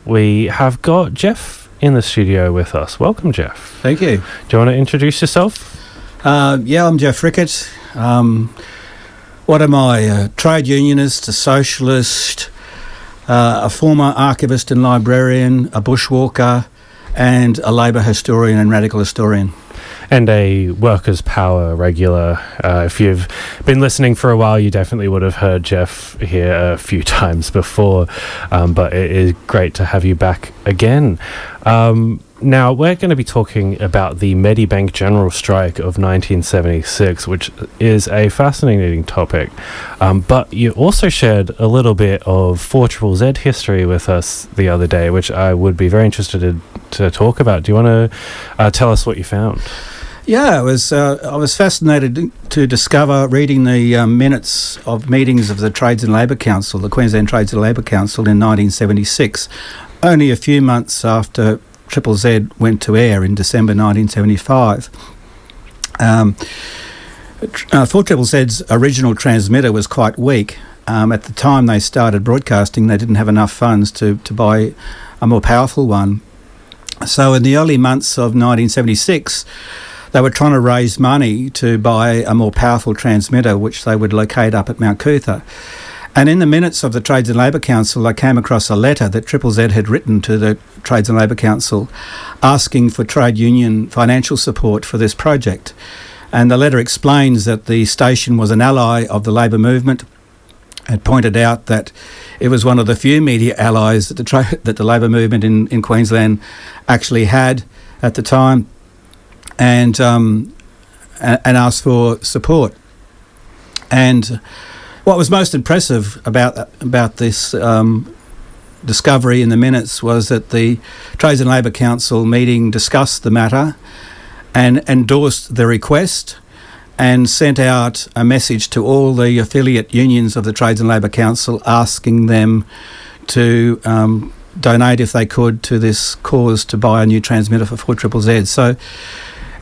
we have got Jeff in the studio with us. Welcome, Jeff. Thank you. Do you want to introduce yourself? Yeah, I'm Jeff Rickertt. What am I? A trade unionist, a socialist, a former archivist and librarian, a bushwalker, and a labour historian and radical historian. And a Workers' Power regular. If you've been listening for a while, you definitely would have heard Jeff here a few times before, but it is great to have you back again. Now, we're going to be talking about the Medibank general strike of 1976, which is a fascinating topic. But you also shared a little bit of 4ZZZ history with us the other day, which I would be very interested to talk about. Do you want to tell us what you found? Yeah, I was fascinated to discover, reading the minutes of meetings of the Trades and Labour Council, the Queensland Trades and Labour Council in 1976, only a few months after ZZZ went to air in December 1975. 4ZZZ's original transmitter was quite weak. At the time they started broadcasting, they didn't have enough funds to buy a more powerful one. So in the early months of 1976, they were trying to raise money to buy a more powerful transmitter, which they would locate up at Mount Cootha. And in the minutes of the Trades and Labour Council, I came across a letter that ZZZ had written to the Trades and Labour Council asking for trade union financial support for this project. And the letter explains that the station was an ally of the labour movement. It pointed out that it was one of the few media allies that the labour movement in Queensland actually had at the time, and asked for support. And what was most impressive about this discovery in the minutes was that the Trades and Labour Council meeting discussed the matter and endorsed the request and sent out a message to all the affiliate unions of the Trades and Labour Council asking them to donate, if they could, to this cause to buy a new transmitter for 4ZZZ. So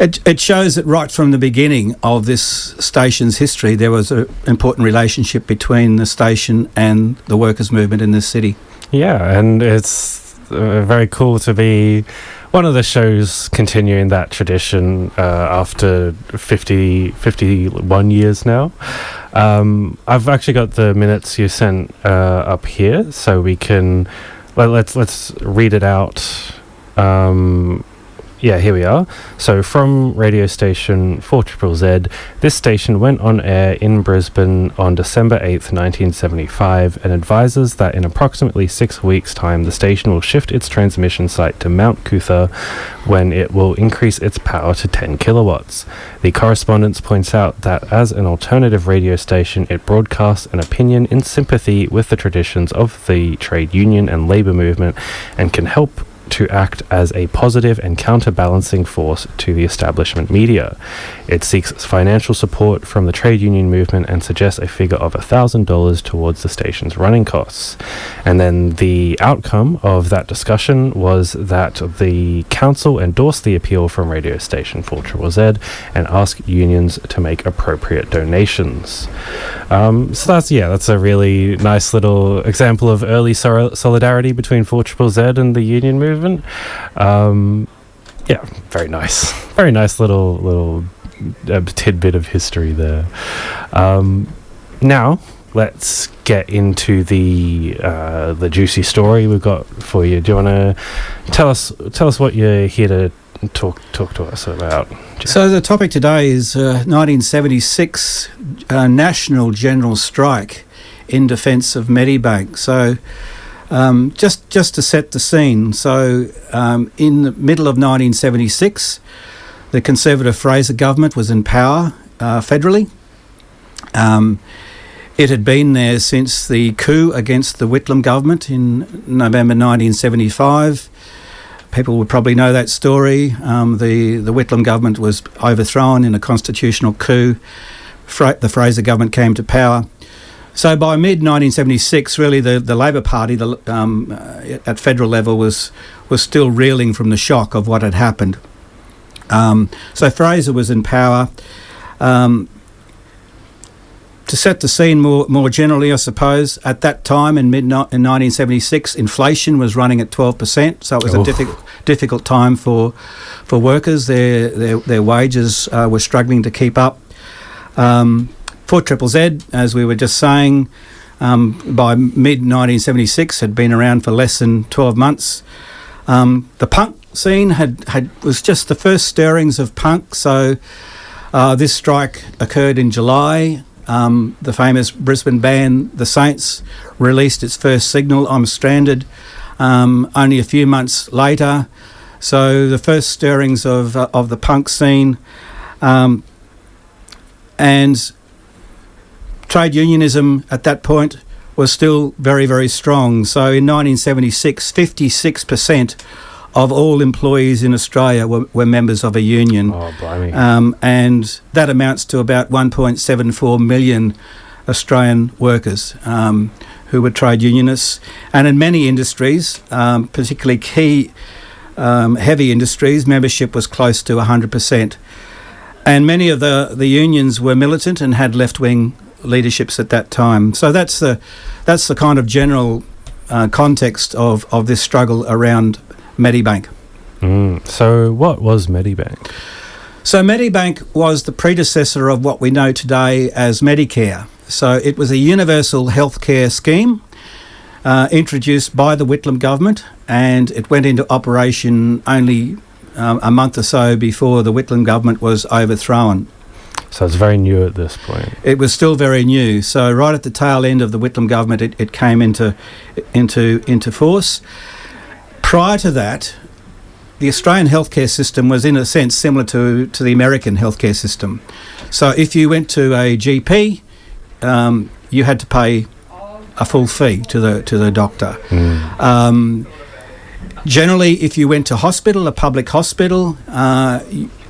it shows that right from the beginning of this station's history, there was an important relationship between the station and the workers' movement in this city. Yeah, and it's very cool to be one of the shows continuing that tradition after 51 years now. I've actually got the minutes you sent up here, so we can let's read it out. Yeah, here we are. So from radio station 4ZZZ, this station went on air in Brisbane on December 8th, 1975, and advises that in approximately 6 weeks' time, the station will shift its transmission site to Mount Cootha when it will increase its power to 10 kilowatts. The correspondence points out that as an alternative radio station, it broadcasts an opinion in sympathy with the traditions of the trade union and labour movement and can help to act as a positive and counterbalancing force to the establishment media. It seeks financial support from the trade union movement and suggests a figure of $1,000 towards the station's running costs. And then the outcome of that discussion was that the council endorsed the appeal from radio station 4ZZZ and asked unions to make appropriate donations. So that's a really nice little example of early solidarity between 4ZZZ and the union movement. Yeah, very nice little tidbit of history there. Now let's get into the juicy story we've got for you. Do you want to tell us what you're here to talk to us about, Jeff? So the topic today is 1976 national general strike in defence of Medibank. So just to set the scene, so in the middle of 1976, the Conservative Fraser government was in power federally. It had been there since the coup against the Whitlam government in November 1975. People would probably know that story. The Whitlam government was overthrown in a constitutional coup. The Fraser government came to power. So by mid-1976, really, the Labor Party at federal level was still reeling from the shock of what had happened. So Fraser was in power. To set the scene more generally, I suppose, at that time in 1976, inflation was running at 12%, so it was a difficult time for workers. Their wages were struggling to keep up. 4ZZZ, as we were just saying, by mid-1976 had been around for less than 12 months. The punk scene was just the first stirrings of punk, so this strike occurred in July. The famous Brisbane band, The Saints, released its first single, I'm Stranded, only a few months later. So the first stirrings of the punk scene. And trade unionism at that point was still very, very strong. So in 1976, 56% of all employees in Australia were members of a union. Oh, blimey. And that amounts to about 1.74 million Australian workers who were trade unionists. And in many industries, particularly key heavy industries, membership was close to 100%. And many of the unions were militant and had left-wing leaderships at that time. So that's the kind of general context of this struggle around Medibank. So what was Medibank? So Medibank was the predecessor of what we know today as Medicare. So it was a universal healthcare scheme introduced by the Whitlam government, and it went into operation only a month or so before the Whitlam government was overthrown. So it's very new at this point. It was still very new. So right at the tail end of the Whitlam government, it came into force. Prior to that, the Australian healthcare system was in a sense similar to the American healthcare system. So if you went to a GP, you had to pay a full fee to the doctor. Generally, if you went to hospital, a public hospital,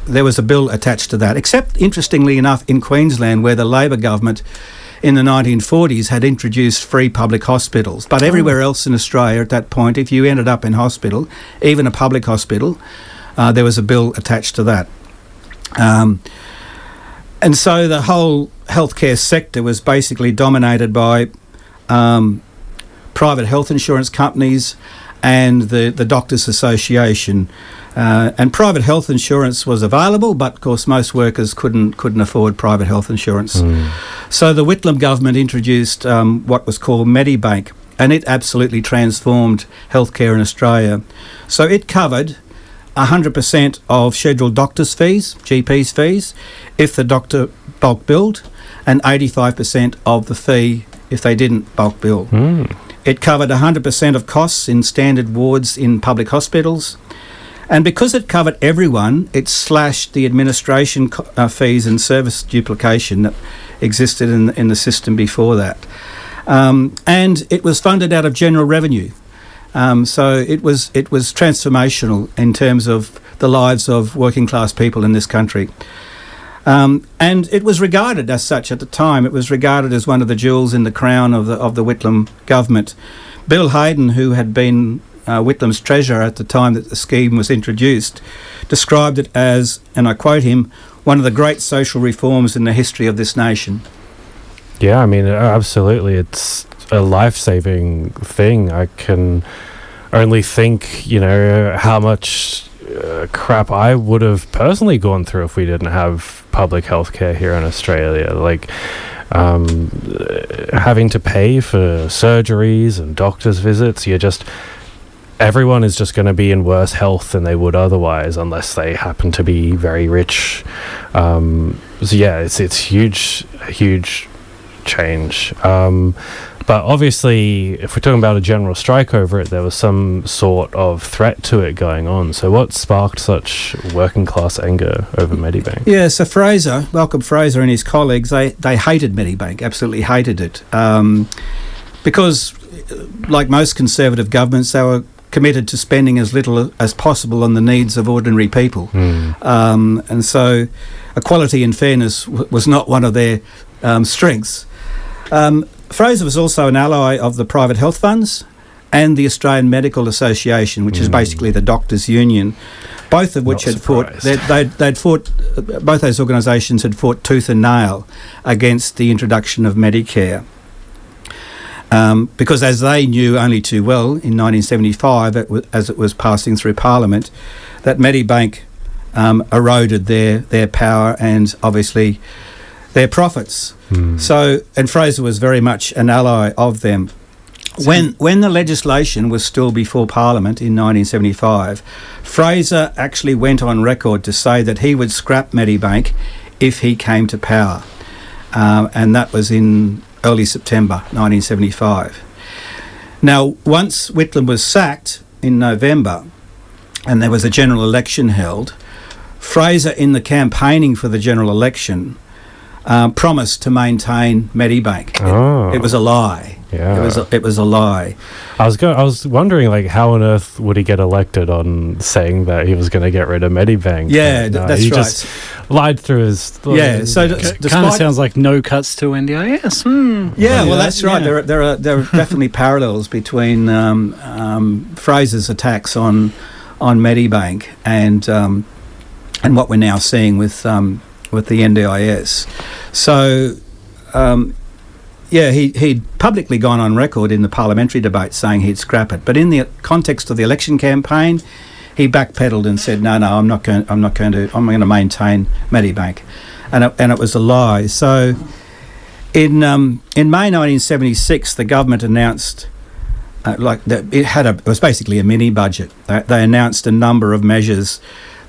there was a bill attached to that, except, interestingly enough, in Queensland, where the Labor government in the 1940s had introduced free public hospitals. But everywhere else in Australia at that point, if you ended up in hospital, even a public hospital, there was a bill attached to that. And so the whole healthcare sector was basically dominated by private health insurance companies and the Doctors Association. And private health insurance was available, but of course most workers couldn't afford private health insurance. So the Whitlam government introduced what was called Medibank, and it absolutely transformed healthcare in Australia. So it covered 100% of scheduled doctors' fees, GPs' fees, if the doctor bulk billed, and 85% of the fee if they didn't bulk bill. It covered 100% of costs in standard wards in public hospitals. And because it covered everyone, it slashed the administration fees and service duplication that existed in the system before that. And it was funded out of general revenue. So it was transformational in terms of the lives of working class people in this country. And it was regarded as such at the time. It was regarded as one of the jewels in the crown of the Whitlam government. Bill Hayden, who had been Whitlam's treasurer at the time that the scheme was introduced, described it as, and I quote him, one of the great social reforms in the history of this nation. Yeah, I mean, absolutely. It's a life-saving thing. I can only think, how much crap I would have personally gone through if we didn't have public healthcare here in Australia. Like, having to pay for surgeries and doctor's visits, everyone is just going to be in worse health than they would otherwise, unless they happen to be very rich. So yeah, it's huge change. But obviously, if we're talking about a general strike over it, there was some sort of threat to it going on. So what sparked such working class anger over Medibank? Yeah, so Malcolm Fraser and his colleagues, they hated Medibank, absolutely hated it. Because, like most Conservative governments, they were committed to spending as little as possible on the needs of ordinary people. And so equality and fairness was not one of their strengths. Fraser was also an ally of the private health funds and the Australian Medical Association, which is basically the doctors' union. both of which had fought. They'd fought. Both those organisations had fought tooth and nail against the introduction of Medicare, because as they knew only too well in 1975, as it was passing through Parliament, that Medibank eroded their power and obviously their profits. So, and Fraser was very much an ally of them. When the legislation was still before Parliament in 1975, Fraser actually went on record to say that he would scrap Medibank if he came to power, and that was in early September 1975. Now, once Whitlam was sacked in November and there was a general election held, Fraser, in the campaigning for the general election, promised to maintain Medibank. It was a lie. Yeah. It was a lie. I was wondering, like, how on earth would he get elected on saying that he was going to get rid of Medibank? Yeah, that's he right. Just lied through his. Yeah, so kind of sounds like no cuts to NDIS. Yeah, well, that's right. Yeah. There are definitely parallels between Fraser's attacks on Medibank and what we're now seeing with the NDIS. So. He'd publicly gone on record in the parliamentary debate saying he'd scrap it, but in the context of the election campaign, he backpedaled and said, "No, I'm going to maintain Medibank," and it was a lie. So, in May 1976, the government announced, it was basically a mini budget. They announced a number of measures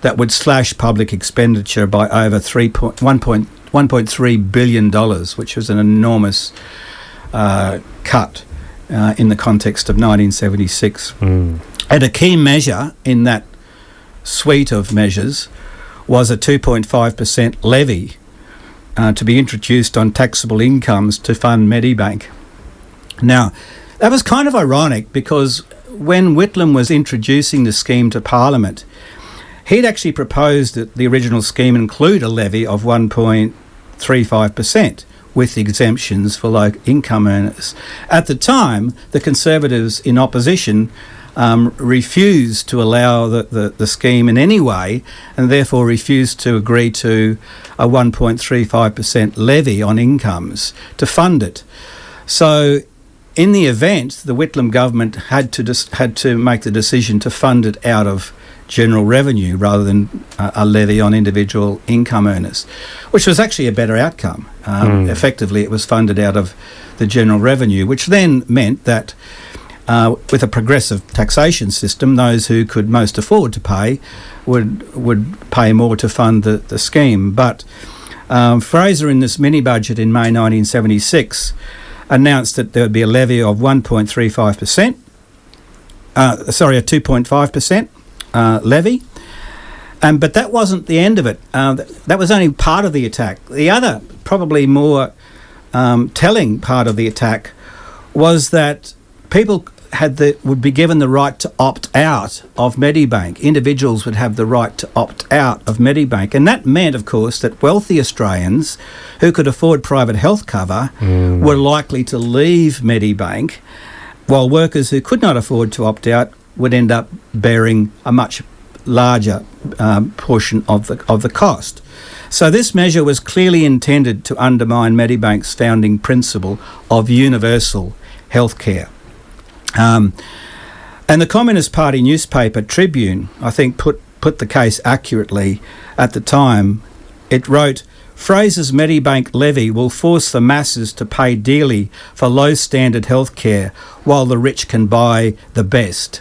that would slash public expenditure by over $1.3 billion, which was an enormous cut in the context of 1976. And a key measure in that suite of measures was a 2.5% levy to be introduced on taxable incomes to fund Medibank. Now, that was kind of ironic because when Whitlam was introducing the scheme to Parliament, he'd actually proposed that the original scheme include a levy of 1.35% with exemptions for low income earners. At the time, the Conservatives in opposition refused to allow the scheme in any way, and therefore refused to agree to a 1.35% levy on incomes to fund it. So in the event, the Whitlam government had to make the decision to fund it out of general revenue rather than a levy on individual income earners, which was actually a better outcome. Effectively, it was funded out of the general revenue, which then meant that with a progressive taxation system, those who could most afford to pay would pay more to fund the scheme. But Fraser, in this mini-budget in May 1976, announced that there would be a levy of 1.35%, a 2.5%, levy, but that wasn't the end of it. That was only part of the attack. The other, probably more telling part of the attack, was that people would be given the right to opt out of Medibank. Individuals would have the right to opt out of Medibank, and that meant, of course, that wealthy Australians who could afford private health cover were likely to leave Medibank, while workers who could not afford to opt out would end up bearing a much larger portion of the cost. So this measure was clearly intended to undermine Medibank's founding principle of universal health care. And the Communist Party newspaper Tribune, I think, put the case accurately at the time. It wrote, "Fraser's Medibank levy will force the masses to pay dearly for low standard health care while the rich can buy the best."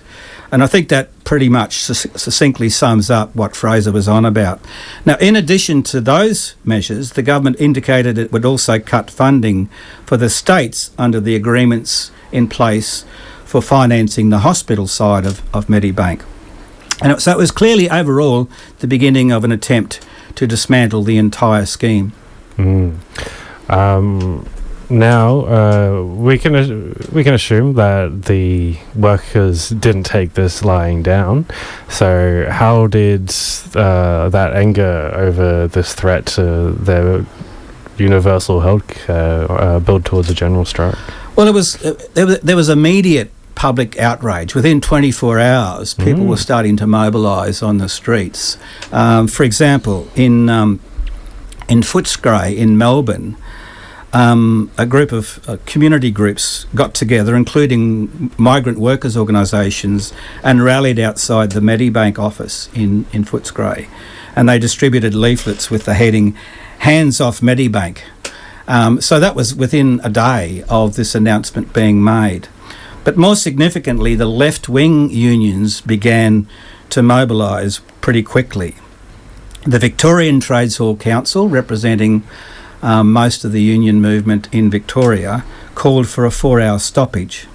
And I think that pretty much succinctly sums up what Fraser was on about. Now, in addition to those measures, the government indicated it would also cut funding for the states under the agreements in place for financing the hospital side of Medibank. And so it was clearly overall the beginning of an attempt to dismantle the entire scheme. Now, we can assume that the workers didn't take this lying down. So how did that anger over this threat to their universal health care build towards a general strike? Well, there was immediate public outrage. Within 24 hours, people were starting to mobilise on the streets. For example, in Footscray in Melbourne, a group of community groups got together, including migrant workers' organisations, and rallied outside the Medibank office in Footscray. And they distributed leaflets with the heading, "Hands off Medibank." So that was within a day of this announcement being made. But more significantly, the left-wing unions began to mobilise pretty quickly. The Victorian Trades Hall Council, representing most of the union movement in Victoria, called for a 4-hour stoppage.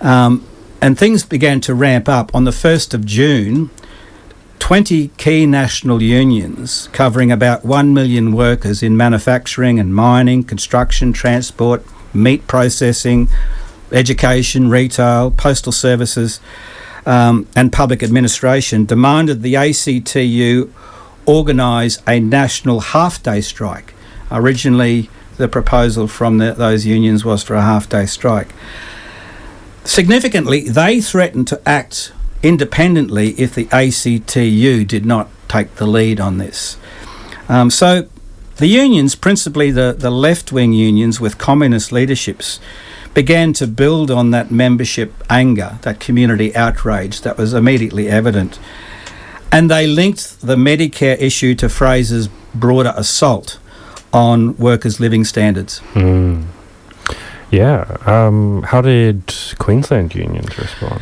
And things began to ramp up. On the 1st of June, 20 key national unions covering about 1 million workers in manufacturing and mining, construction, transport, meat processing, education, retail, postal services and public administration demanded the ACTU organise a national half-day strike. Originally, the proposal from those unions was for a half-day strike. Significantly, they threatened to act independently if the ACTU did not take the lead on this. So the unions, principally the left-wing unions with communist leaderships, began to build on that membership anger, that community outrage that was immediately evident. And they linked the Medicare issue to Fraser's broader assault on workers' living standards. Yeah. How did Queensland unions respond?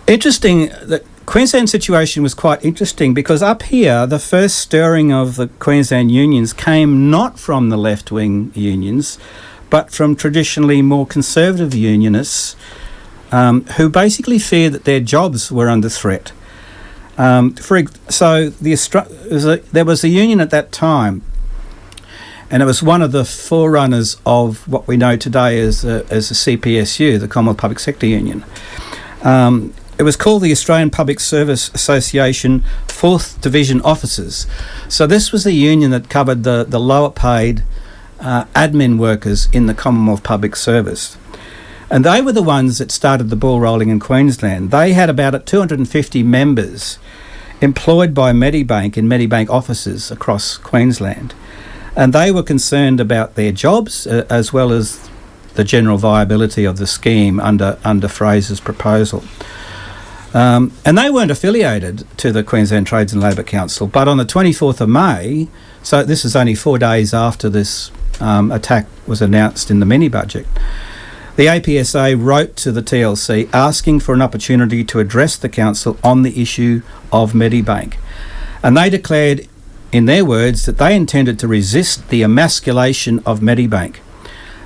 Interesting. The Queensland situation was quite interesting because up here, the first stirring of the Queensland unions came not from the left-wing unions, but from traditionally more conservative unionists who basically feared that their jobs were under threat. There was a union at that time, and it was one of the forerunners of what we know today as the CPSU, the Commonwealth Public Sector Union. It was called the Australian Public Service Association 4th Division Officers. So this was the union that covered the lower paid admin workers in the Commonwealth Public Service. And they were the ones that started the ball rolling in Queensland. They had about 250 members employed by Medibank in Medibank offices across Queensland. And they were concerned about their jobs as well as the general viability of the scheme under Fraser's proposal. And they weren't affiliated to the Queensland Trades and Labour Council, but on the 24th of May, so this is only 4 days after this attack was announced in the mini-budget, the APSA wrote to the TLC asking for an opportunity to address the council on the issue of Medibank. And they declared, in their words, that they intended to resist the emasculation of Medibank.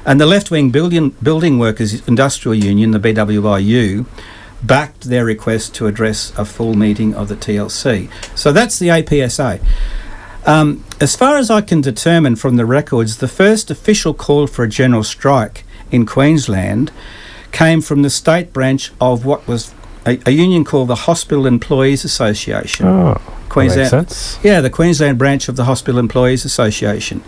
And the left-wing building workers industrial union, the BWIU, backed their request to address a full meeting of the TLC. So that's the APSA. As far as I can determine from the records, the first official call for a general strike in Queensland came from the state branch of what was a union called the Hospital Employees Association. Oh, Queensland, makes sense. Yeah, the Queensland branch of the Hospital Employees Association.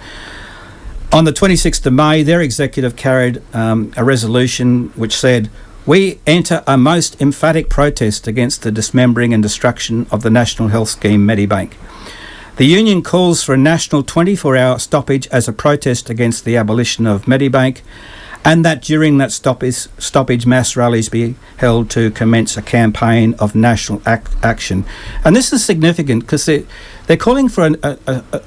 On the 26th of May, their executive carried a resolution which said, "We enter a most emphatic protest against the dismembering and destruction of the National Health Scheme Medibank. The union calls for a national 24-hour stoppage as a protest against the abolition of Medibank, and that during that stoppage mass rallies be held to commence a campaign of national action." And this is significant because they're calling for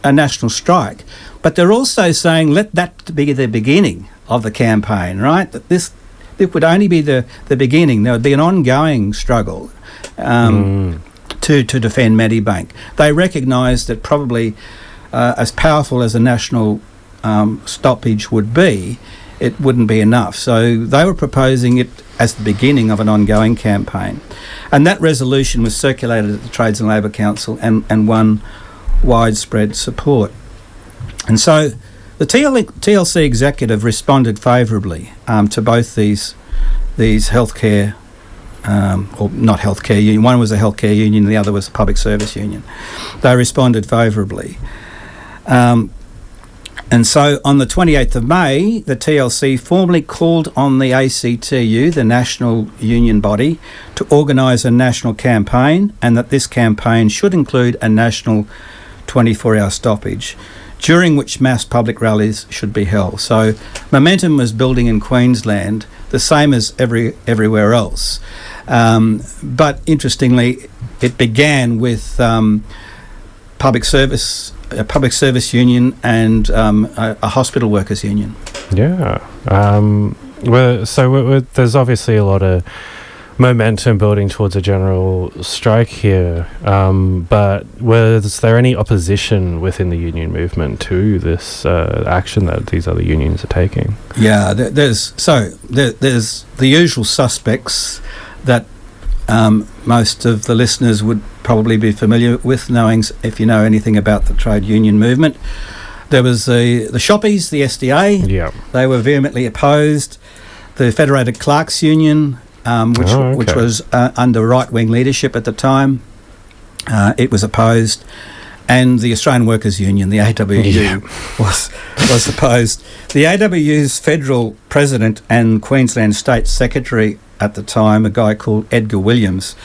a national strike, but they're also saying let that be the beginning of the campaign, right? That this would only be the beginning. There would be an ongoing struggle to defend Medibank. They recognise that probably as powerful as a national stoppage would be, it wouldn't be enough. So they were proposing it as the beginning of an ongoing campaign. And that resolution was circulated at the Trades and Labour Council and won widespread support. And so the TLC executive responded favourably to both these healthcare, or not healthcare union. One was a healthcare union, the other was a public service union. They responded favourably. And so on the 28th of May, the TLC formally called on the ACTU, the national union body, to organise a national campaign, and that this campaign should include a national 24-hour stoppage, during which mass public rallies should be held. So momentum was building in Queensland, the same as everywhere else. But interestingly, it began with a public service union and a hospital workers union. Yeah. There's obviously a lot of momentum building towards a general strike here, but was there any opposition within the union movement to this action that these other unions are taking? Yeah, there's the usual suspects that most of the listeners would probably be familiar with, knowing if you know anything about the trade union movement. There was the shoppies, the SDA. Yeah, they were vehemently opposed. The Federated Clerks Union, which was under right-wing leadership at the time, it was opposed, and the Australian Workers Union, the AWU, was opposed. The AWU's federal president and Queensland State Secretary at the time, a guy called Edgar Williams,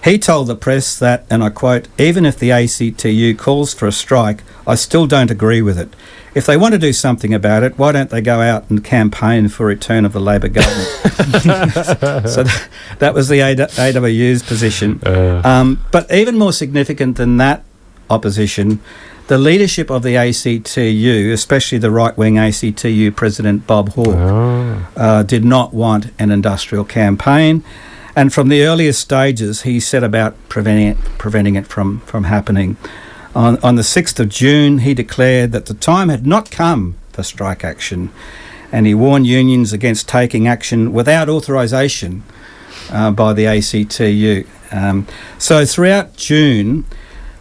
he told the press that, and I quote, "Even if the ACTU calls for a strike, I still don't agree with it. If they want to do something about it, why don't they go out and campaign for return of the Labor government?" So that was the AWU's position. But even more significant than that opposition, the leadership of the ACTU, especially the right-wing ACTU President Bob Hawke, did not want an industrial campaign. And from the earliest stages, he set about preventing it from happening. On the 6th of June, he declared that the time had not come for strike action, and he warned unions against taking action without authorisation by the ACTU. So throughout June,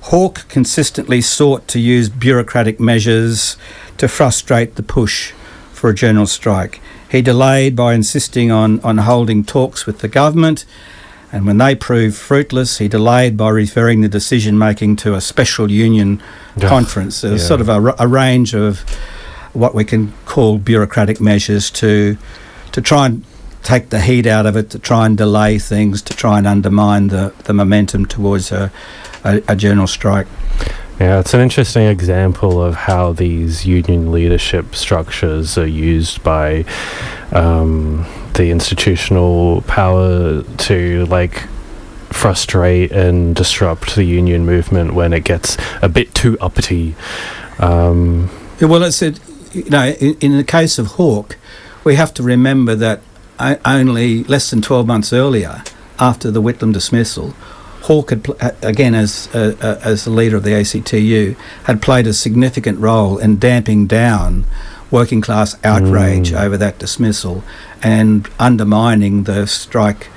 Hawke consistently sought to use bureaucratic measures to frustrate the push for a general strike. He delayed by insisting on holding talks with the government, and when they proved fruitless, he delayed by referring the decision-making to a special union conference. There's sort of a range of what we can call bureaucratic measures to try and take the heat out of it, to try and delay things, to try and undermine the momentum towards a general strike. Yeah, it's an interesting example of how these union leadership structures are used by the institutional power to frustrate and disrupt the union movement when it gets a bit too uppity. Well, it's in the case of Hawke, we have to remember that only less than 12 months earlier, after the Whitlam dismissal, Hawke had, again as the leader of the ACTU, had played a significant role in damping down working class outrage over that dismissal and undermining the strike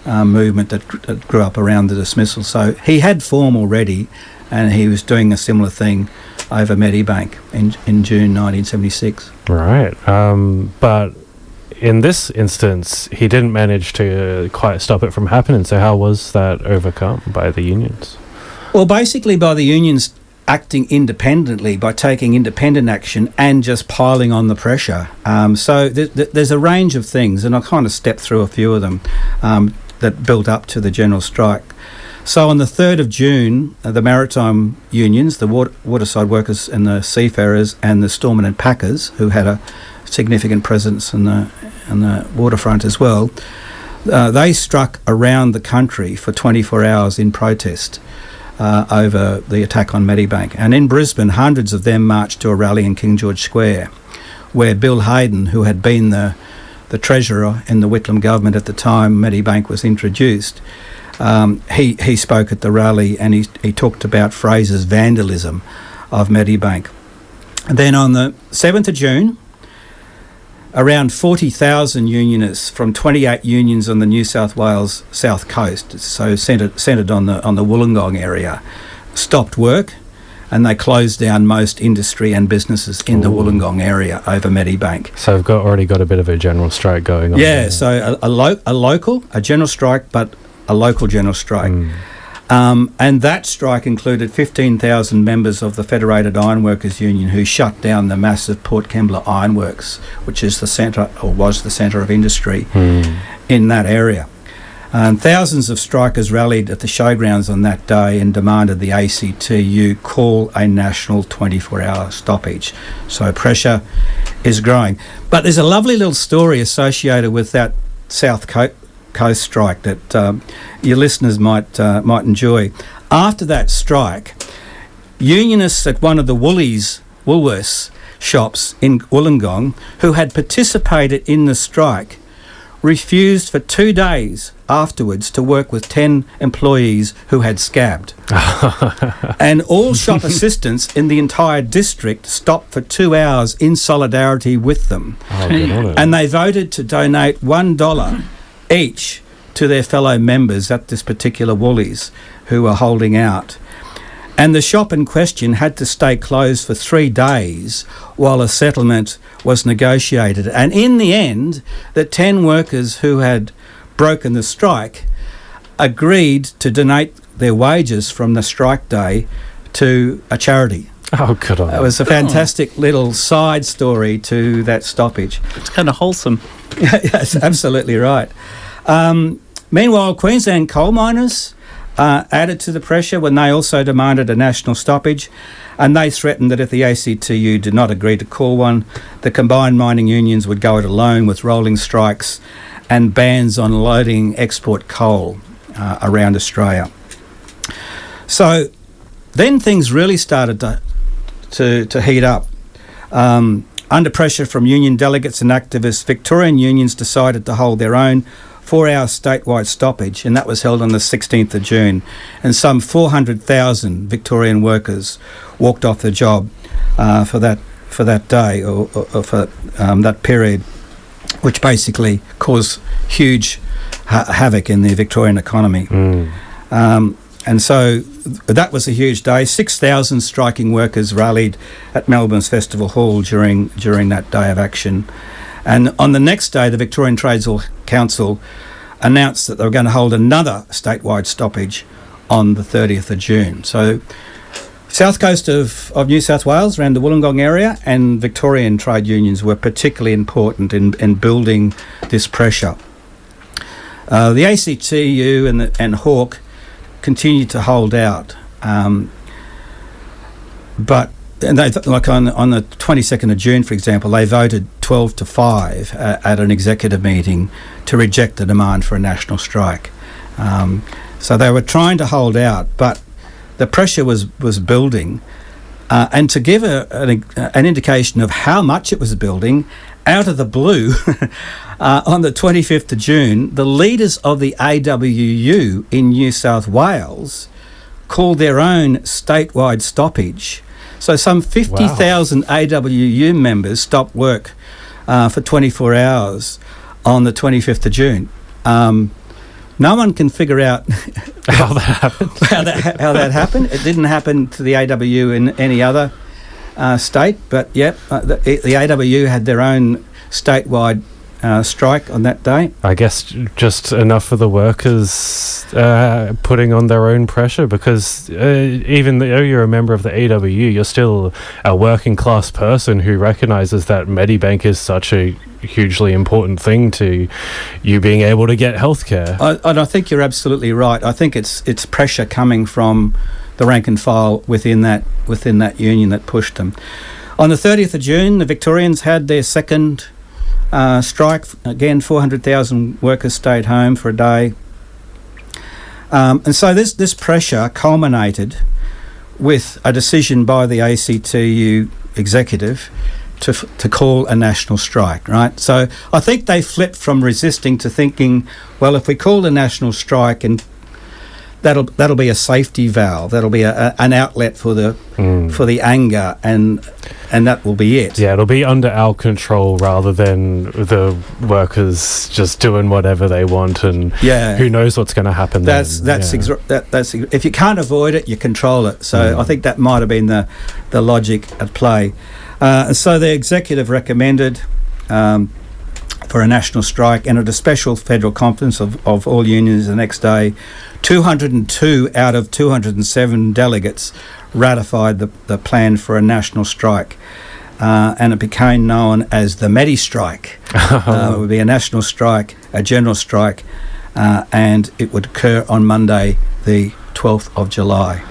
movement that grew up around the dismissal. So he had form already, and he was doing a similar thing over Medibank in June 1976. Right, but in this instance, he didn't manage to quite stop it from happening. So how was that overcome by the unions? Well, basically by the unions acting independently, by taking independent action and just piling on the pressure. So there's a range of things, and I'll kind of step through a few of them that built up to the general strike. So on the 3rd of June, the maritime unions, the waterside workers and the seafarers and the storemen and packers, who had a significant presence on the waterfront as well, they struck around the country for 24 hours in protest over the attack on Medibank. And in Brisbane, hundreds of them marched to a rally in King George Square, where Bill Hayden, who had been the treasurer in the Whitlam government at the time Medibank was introduced, he spoke at the rally, and he talked about Fraser's vandalism of Medibank. And then on the 7th of June, around 40,000 unionists from 28 unions on the New South Wales south coast, so centred on the Wollongong area, stopped work, and they closed down most industry and businesses in the Wollongong area over Medibank. So we've already got a bit of a general strike going on. Yeah, so a general strike, but a local general strike. And that strike included 15,000 members of the Federated Ironworkers Union who shut down the massive Port Kembla Ironworks, which is the centre, or was the centre of industry in that area. And thousands of strikers rallied at the showgrounds on that day and demanded the ACTU call a national 24-hour stoppage. So pressure is growing. But there's a lovely little story associated with that South Coast strike that your listeners might enjoy. After that strike, unionists at one of the Woolworths shops in Wollongong, who had participated in the strike, refused for 2 days afterwards to work with 10 employees who had scabbed. And all shop assistants in the entire district stopped for 2 hours in solidarity with them. And they voted to donate $1 each to their fellow members at this particular Woolies who were holding out. And the shop in question had to stay closed for 3 days while a settlement was negotiated. And in the end, the 10 workers who had broken the strike agreed to donate their wages from the strike day to a charity. Oh, good on It was a fantastic little side story to that stoppage. It's kind of wholesome. Yes, absolutely right. Meanwhile, Queensland coal miners added to the pressure when they also demanded a national stoppage, and they threatened that if the ACTU did not agree to call one, the combined mining unions would go it alone with rolling strikes and bans on loading export coal around Australia. So then things really started to heat up. Under pressure from union delegates and activists, Victorian unions decided to hold their own 4-hour statewide stoppage, and that was held on the 16th of June. And some 400,000 Victorian workers walked off the job for that day or for that period, which basically caused huge havoc in the Victorian economy. And so that was a huge day. 6,000 striking workers rallied at Melbourne's Festival Hall during that day of action. And on the next day, the Victorian Trades Council announced that they were going to hold another statewide stoppage on the 30th of June. So south coast of New South Wales, around the Wollongong area, and Victorian trade unions were particularly important in building this pressure. The ACTU and Hawke continued to hold out, but they, like on the 22nd of June, for example, they voted 12-5 at an executive meeting to reject the demand for a national strike. So they were trying to hold out, but the pressure was building. And to give an indication of how much it was building, out of the blue, on the 25th of June, the leaders of the AWU in New South Wales called their own statewide stoppage. So some 50,000 AWU members stopped work for 24 hours on the 25th of June. No one can figure out how that happened. how that happened. It didn't happen to the AWU in any other state, but the AWU had their own statewide strike on that day. I guess just enough for the workers putting on their own pressure, because even though you're a member of the AWU, you're still a working class person who recognises that Medibank is such a hugely important thing to you being able to get healthcare. And I think you're absolutely right. I think it's pressure coming from the rank and file within that union that pushed them. On the 30th of June, the Victorians had their second strike. Again, 400,000 workers stayed home for a day. And so this pressure culminated with a decision by the ACTU executive to call a national strike, right? So I think they flipped from resisting to thinking, well, if we call a national strike, and that'll be a safety valve, that'll be an outlet for the anger, and that will be it. Yeah, it'll be under our control rather than the workers just doing whatever they want, and who knows what's going to happen. That's if you can't avoid it, you control it. So I think that might have been the logic at play. And so the executive recommended for a national strike, and at a special federal conference of all unions the next day 202 out of 207 delegates ratified the plan for a national strike. And it became known as the Medi strike. It would be a national strike, a general strike, and it would occur on Monday, the 12th of July.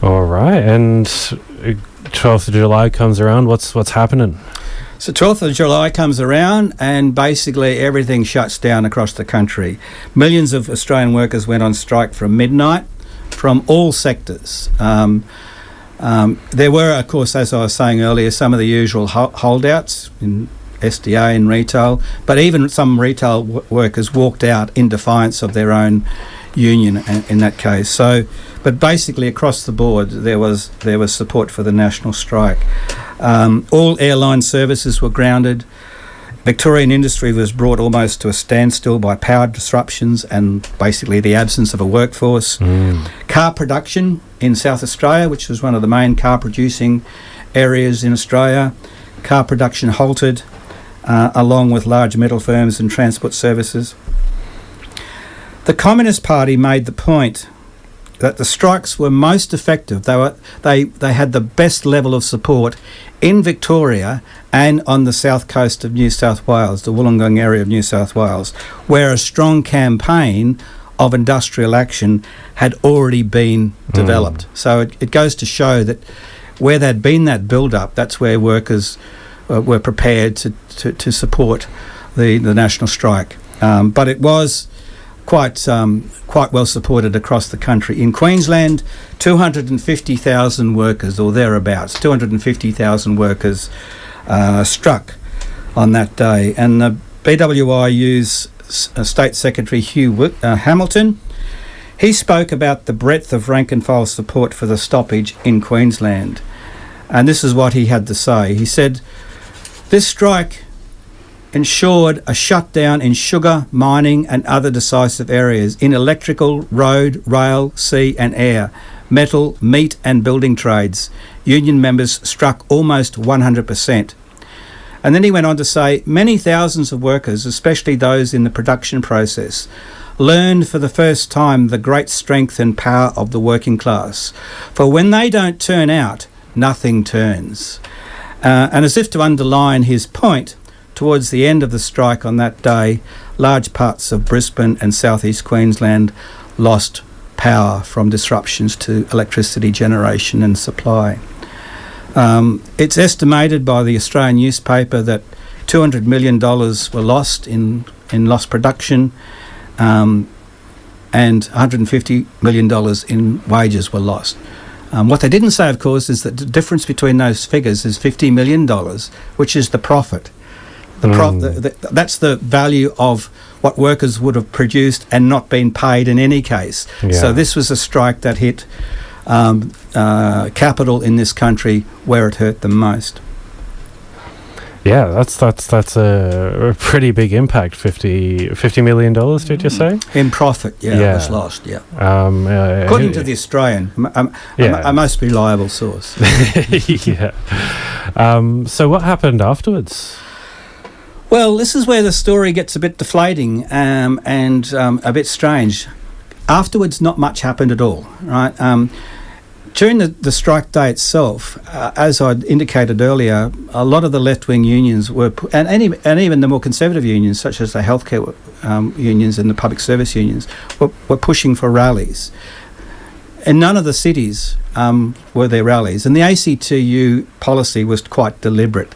All right, and 12th of July comes around. What's happening? So 12th of July comes around and basically everything shuts down across the country. Millions of Australian workers went on strike from midnight from all sectors. There were, of course, as I was saying earlier, some of the usual holdouts in SDA and retail, but even some retail workers walked out in defiance of their own union in that case. So, but basically across the board there was support for the national strike. All airline services were grounded. Victorian industry was brought almost to a standstill by power disruptions and basically the absence of a workforce. Car production in South Australia, which was one of the main car producing areas in Australia, car production halted, along with large metal firms and transport services. The Communist Party made the point that the strikes were most effective. They had the best level of support in Victoria and on the south coast of New South Wales, the Wollongong area of New South Wales, where a strong campaign of industrial action had already been developed. So it goes to show that where there'd been that build-up, that's where workers were prepared to support the national strike. But it was quite well supported across the country. In Queensland, 250,000 workers or thereabouts, 250,000 workers struck on that day. And the BWIU's State Secretary Hugh Hamilton, he spoke about the breadth of rank and file support for the stoppage in Queensland. And this is what he had to say. He said, "This strike ensured a shutdown in sugar, mining and other decisive areas, in electrical, road, rail, sea and air, metal, meat and building trades. Union members struck almost 100%. And then he went on to say, many thousands of workers, especially those in the production process, learned for the first time the great strength and power of the working class. For when they don't turn out, nothing turns." And as if to underline his point, towards the end of the strike on that day, large parts of Brisbane and southeast Queensland lost power from disruptions to electricity generation and supply. It's estimated by the Australian newspaper that $200 million were lost in lost production, and $150 million in wages were lost. What they didn't say, of course, is that the difference between those figures is $50 million, which is the profit. That's the value of what workers would have produced and not been paid in any case. Yeah. So this was a strike that hit capital in this country where it hurt them most. Yeah, that's a pretty big impact. $50 million, did you say? In profit, it was lost, according to the Australian, a most reliable source. Yeah. So what happened afterwards? Well, this is where the story gets a bit deflating and a bit strange. Afterwards, not much happened at all, right? During the strike day itself, as I indicated earlier, a lot of the left-wing unions were, and even the more conservative unions, such as the healthcare unions and the public service unions, were pushing for rallies. In none of the cities were there rallies, and the ACTU policy was quite deliberate.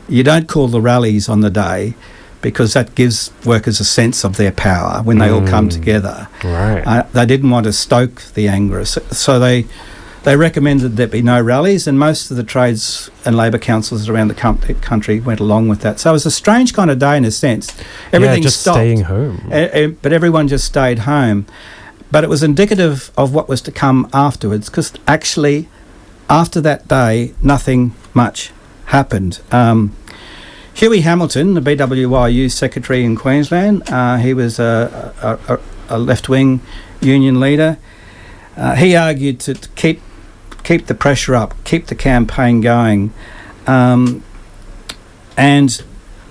You don't call the rallies on the day because that gives workers a sense of their power when they all come together. Right. They didn't want to stoke the anger, so they recommended there be no rallies, and most of the trades and labour councils around the country went along with that. So it was a strange kind of day in a sense. Everything just stopped, staying home. But everyone just stayed home. But it was indicative of what was to come afterwards, because actually after that day nothing much happened. Hughie Hamilton, the BWIU secretary in Queensland, he was a left-wing union leader. He argued to keep the pressure up, keep the campaign going, and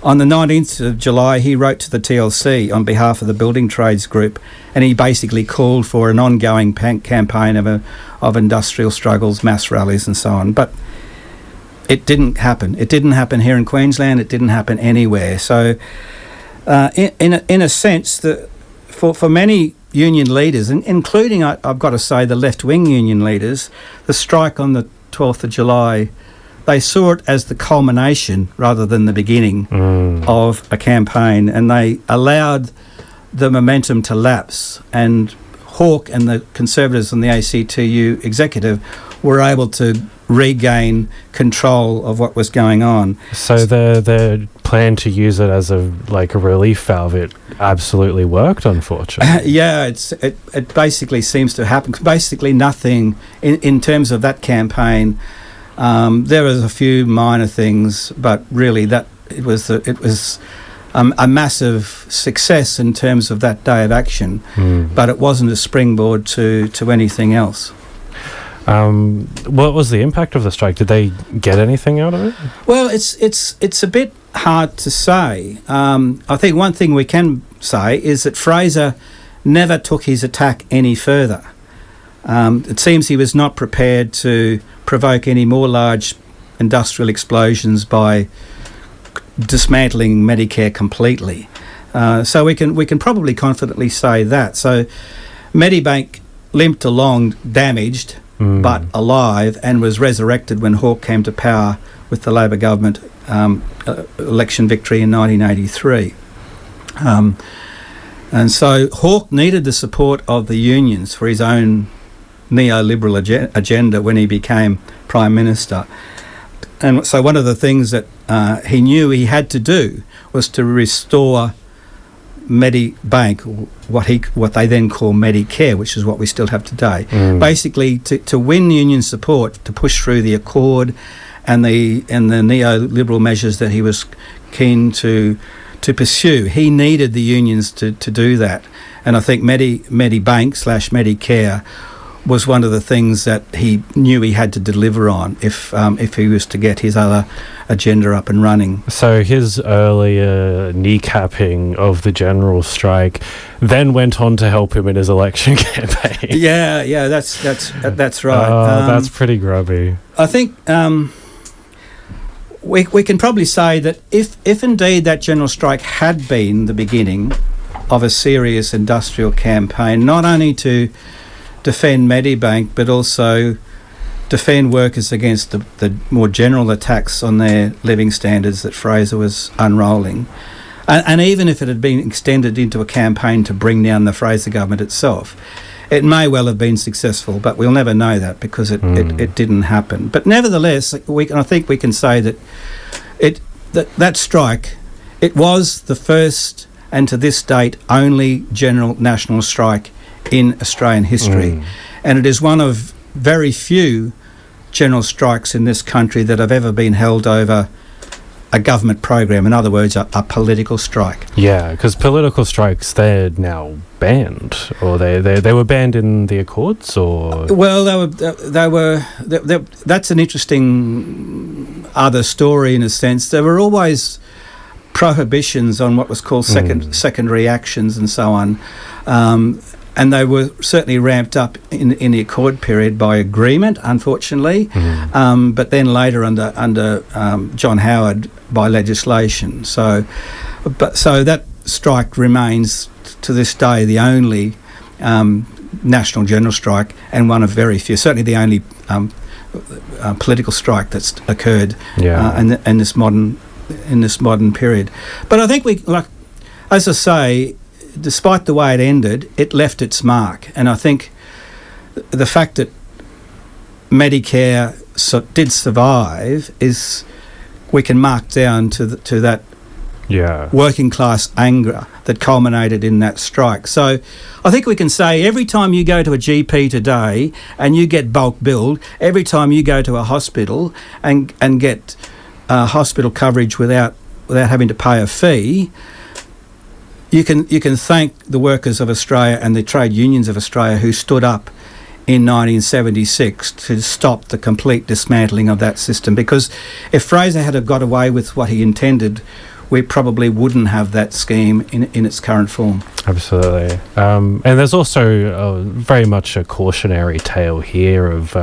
On the 19th of July, he wrote to the TLC on behalf of the Building Trades Group, and he basically called for an ongoing campaign of industrial struggles, mass rallies and so on. But it didn't happen. It didn't happen here in Queensland. It didn't happen anywhere. So in a sense, for many union leaders, including, I've got to say, the left-wing union leaders, the strike on the 12th of July, they saw it as the culmination rather than the beginning of a campaign, and they allowed the momentum to lapse. And Hawke and the Conservatives and the ACTU executive were able to regain control of what was going on. So their plan to use it as a relief valve, it absolutely worked, unfortunately. Yeah, it basically seems to happen. Basically nothing in terms of that campaign. There was a few minor things, but really that it was a massive success in terms of that day of action, but it wasn't a springboard to anything else. What was the impact of the strike? Did they get anything out of it? Well, it's a bit hard to say. I think one thing we can say is that Fraser never took his attack any further. It seems he was not prepared to provoke any more large industrial explosions by dismantling Medicare completely. So we can probably confidently say that. So Medibank limped along damaged but alive, and was resurrected when Hawke came to power with the Labor government election victory in 1983. And so Hawke needed the support of the unions for his own neoliberal agenda when he became Prime Minister. And so one of the things that he knew he had to do was to restore Medibank, what they then call Medicare, which is what we still have today. Basically, to win union support to push through the Accord and the neoliberal measures that he was keen to pursue, he needed the unions to do that. And I think Medibank / Medicare was one of the things that he knew he had to deliver on if he was to get his other agenda up and running. So his earlier kneecapping of the general strike then went on to help him in his election campaign. Yeah, that's right. That's pretty grubby. I think we can probably say that if indeed that general strike had been the beginning of a serious industrial campaign, not only to defend Medibank, but also defend workers against the more general attacks on their living standards that Fraser was unrolling. And even if it had been extended into a campaign to bring down the Fraser government itself, it may well have been successful, but we'll never know that because it didn't happen. But nevertheless, I think we can say that that strike, it was the first and to this date only general national strike in Australian history. And it is one of very few general strikes in this country that have ever been held over a government program. In other words, a political strike. Yeah, because political strikes, they're now banned, or they were banned in the Accords, or well, they were. That's an interesting other story in a sense. There were always prohibitions on what was called secondary actions and so on. And they were certainly ramped up in the Accord period by agreement, unfortunately, but then later under John Howard by legislation. So that strike remains to this day the only national general strike, and one of very few, certainly the only political strike that's occurred in this modern period. But I think as I say, despite the way it ended, it left its mark. And I think the fact that Medicare did survive is we can mark down to that working class anger that culminated in that strike. So I think we can say every time you go to a GP today and you get bulk billed, every time you go to a hospital and get hospital coverage without having to pay a fee, you can thank the workers of Australia and the trade unions of Australia who stood up in 1976 to stop the complete dismantling of that system. Because if Fraser had got away with what he intended, we probably wouldn't have that scheme in its current form. Absolutely. And there's also very much a cautionary tale here of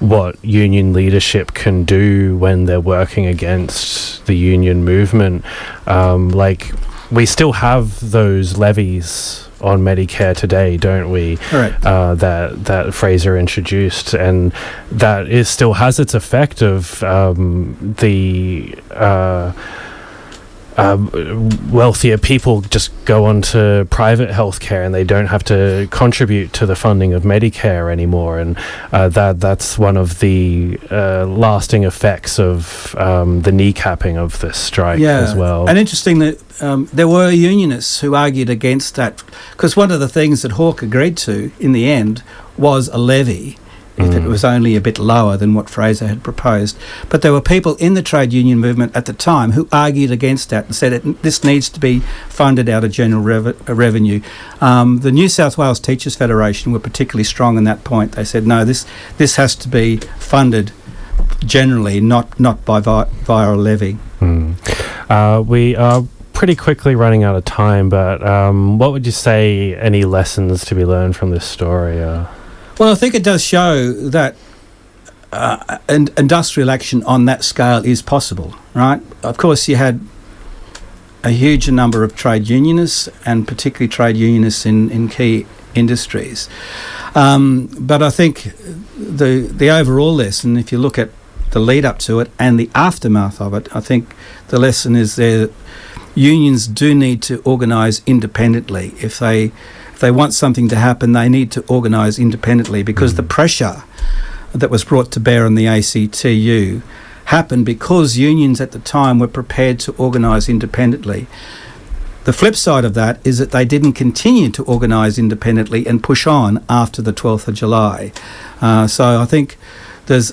what union leadership can do when they're working against the union movement. Like, we still have those levies on Medicare today, don't we? Correct. That Fraser introduced, and that still has its effect of the wealthier people just go on to private healthcare and they don't have to contribute to the funding of Medicare anymore, and that's one of the lasting effects of the kneecapping of this strike as well. And interesting that there were unionists who argued against that, because one of the things that Hawke agreed to in the end was a levy, if it was only a bit lower than what Fraser had proposed. But there were people in the trade union movement at the time who argued against that and said this needs to be funded out of general revenue. The New South Wales Teachers Federation were particularly strong on that point. They said, no, this has to be funded generally, not via a levy. We are pretty quickly running out of time, but what would you say any lessons to be learned from this story are? Well, I think it does show that industrial action on that scale is possible, right? Of course, you had a huge number of trade unionists, and particularly trade unionists in key industries. But I think the overall lesson, if you look at the lead up to it and the aftermath of it, I think the lesson is there that unions do need to organise independently. If they want something to happen, they need to organise independently, because the pressure that was brought to bear on the ACTU happened because unions at the time were prepared to organise independently. The flip side of that is that they didn't continue to organise independently and push on after the 12th of July. So I think there's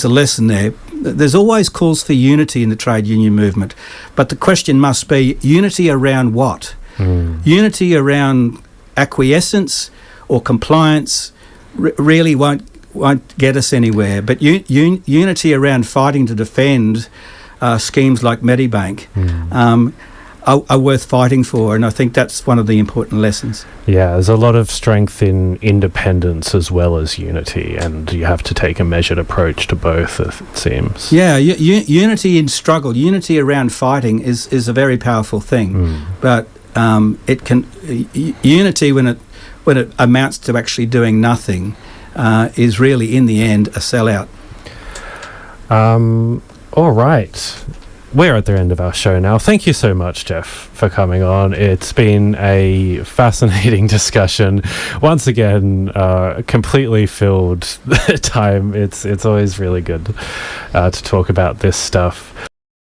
a lesson there. There's always calls for unity in the trade union movement, but the question must be unity around what? Unity around acquiescence or compliance really won't get us anywhere. But unity around fighting to defend schemes like Medibank are worth fighting for, and I think that's one of the important lessons. Yeah, there's a lot of strength in independence as well as unity, and you have to take a measured approach to both, it seems. Yeah, unity in struggle, unity around fighting is a very powerful thing, but it can unity when it amounts to actually doing nothing is really in the end a sellout. All right. We're at the end of our show now. Thank you so much, Jeff, for coming on. It's been a fascinating discussion. Once again, completely filled time. It's always really good to talk about this stuff.